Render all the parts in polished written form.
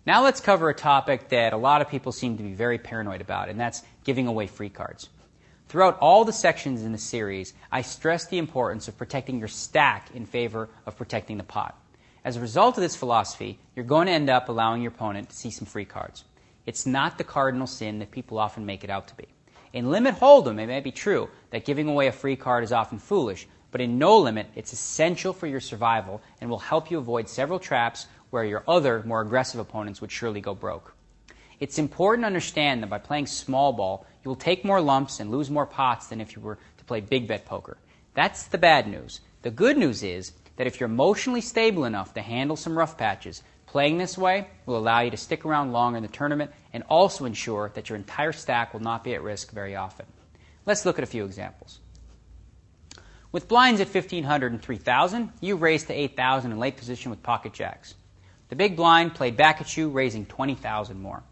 Now let's cover a topic that a lot of people seem to be very paranoid about, and that's giving away free cards. Throughout all the sections in the series, I stress the importance of protecting your stack in favor of protecting the pot. As a result of this philosophy, you're going to end up allowing your opponent to see some free cards. It's not the cardinal sin that people often make it out to be. In limit hold'em, it may be true that giving away a free card is often foolish, but in no limit, it's essential for your survival and will help you avoid several traps where your other, more aggressive opponents would surely go broke. It's important to understand that by playing small ball, you will take more lumps and lose more pots than if you were to play big bet poker. That's the bad news. The good news is that if you're emotionally stable enough to handle some rough patches, playing this way will allow you to stick around longer in the tournament and also ensure that your entire stack will not be at risk very often. Let's look at a few examples. With blinds at 1,500 and 3,000, you raised to 8,000 in late position with pocket jacks. The big blind played back at you, raising 20,000 more.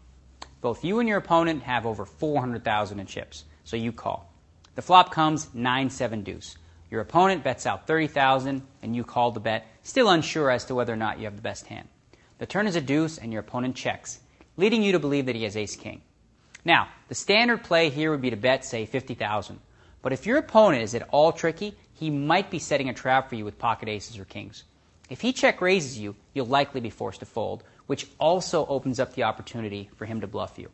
Both you and your opponent have over 400,000 in chips, so you call. The flop comes 9-7 deuce. Your opponent bets out 30,000, and you call the bet, still unsure as to whether or not you have the best hand. The turn is a deuce, and your opponent checks, leading you to believe that he has ace-king. Now, the standard play here would be to bet, say, 50,000. But if your opponent is at all tricky, he might be setting a trap for you with pocket aces or kings. If he check raises you, you'll likely be forced to fold, which also opens up the opportunity for him to bluff you.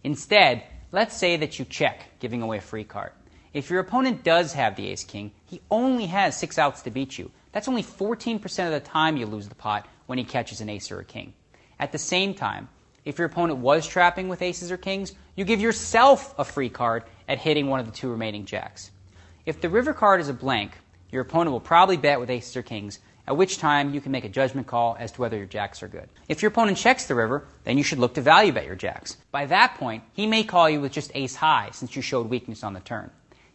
Instead, let's say that you check, giving away a free card. If your opponent does have the ace-king, he only has 6 outs to beat you. That's only 14% of the time you lose the pot when he catches an ace or a king. At the same time, if your opponent was trapping with aces or kings, you give yourself a free card at hitting one of the 2 remaining jacks. If the river card is a blank, your opponent will probably bet with aces or kings, at which time you can make a judgment call as to whether your jacks are good. If your opponent checks the river, then you should look to value bet your jacks. By that point, he may call you with just ace high since you showed weakness on the turn.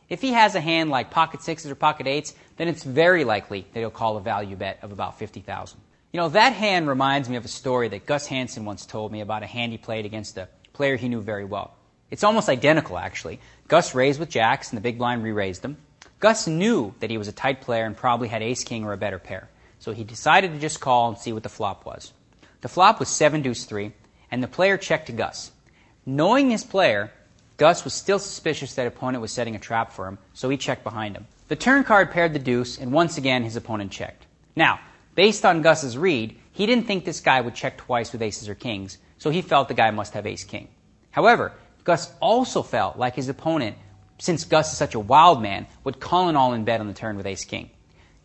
If he has a hand like pocket sixes or pocket eights, then it's very likely that he'll call a value bet of about 50,000. You know, that hand reminds me of a story that Gus Hansen once told me about a hand he played against a player he knew very well. It's almost identical, actually. Gus raised with jacks and the big blind re-raised them. Gus knew that he was a tight player and probably had ace-king or a better pair. So he decided to just call and see what the flop was. The flop was 7-deuce-3, and the player checked to Gus. Knowing his player, Gus was still suspicious that opponent was setting a trap for him, so he checked behind him. The turn card paired the deuce, and once again his opponent checked. Now, based on Gus's read, he didn't think this guy would check twice with aces or kings, so he felt the guy must have ace-king. However, Gus also felt like his opponent, since Gus is such a wild man, would call an all-in bet on the turn with ace-king.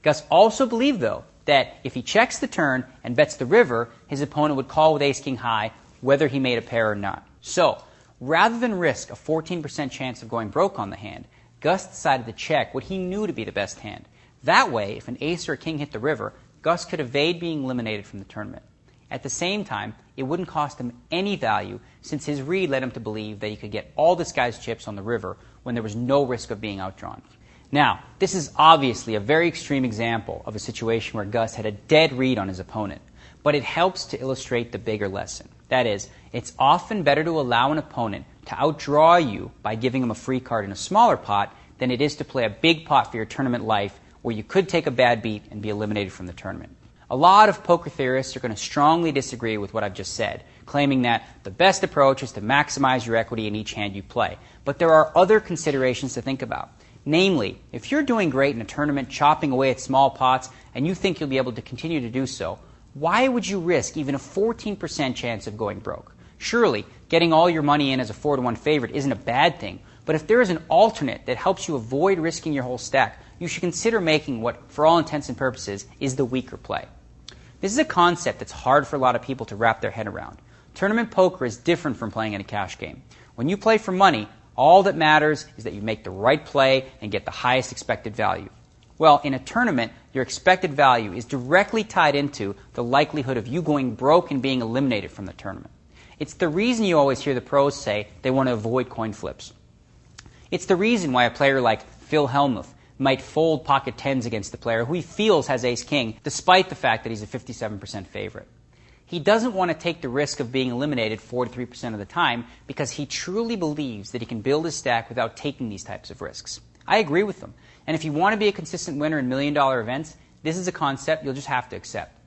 Gus also believed, though, that if he checks the turn and bets the river, his opponent would call with ace-king high, whether he made a pair or not. So, rather than risk a 14% chance of going broke on the hand, Gus decided to check what he knew to be the best hand. That way, if an ace or a king hit the river, Gus could evade being eliminated from the tournament. At the same time, it wouldn't cost him any value since his read led him to believe that he could get all this guy's chips on the river when there was no risk of being outdrawn. Now, this is obviously a very extreme example of a situation where Gus had a dead read on his opponent, but it helps to illustrate the bigger lesson. That is, it's often better to allow an opponent to outdraw you by giving him a free card in a smaller pot than it is to play a big pot for your tournament life where you could take a bad beat and be eliminated from the tournament. A lot of poker theorists are going to strongly disagree with what I've just said, claiming that the best approach is to maximize your equity in each hand you play. But there are other considerations to think about. Namely, if you're doing great in a tournament, chopping away at small pots, and you think you'll be able to continue to do so, why would you risk even a 14% chance of going broke? Surely, getting all your money in as a 4-to-1 favorite isn't a bad thing, but if there is an alternate that helps you avoid risking your whole stack, you should consider making what, for all intents and purposes, is the weaker play. This is a concept that's hard for a lot of people to wrap their head around. Tournament poker is different from playing in a cash game. When you play for money, all that matters is that you make the right play and get the highest expected value. Well, in a tournament, your expected value is directly tied into the likelihood of you going broke and being eliminated from the tournament. It's the reason you always hear the pros say they want to avoid coin flips. It's the reason why a player like Phil Hellmuth might fold pocket tens against the player who he feels has ace-king, despite the fact that he's a 57% favorite. He doesn't want to take the risk of being eliminated 43% of the time because he truly believes that he can build his stack without taking these types of risks. I agree with him. And if you want to be a consistent winner in million-dollar events, this is a concept you'll just have to accept.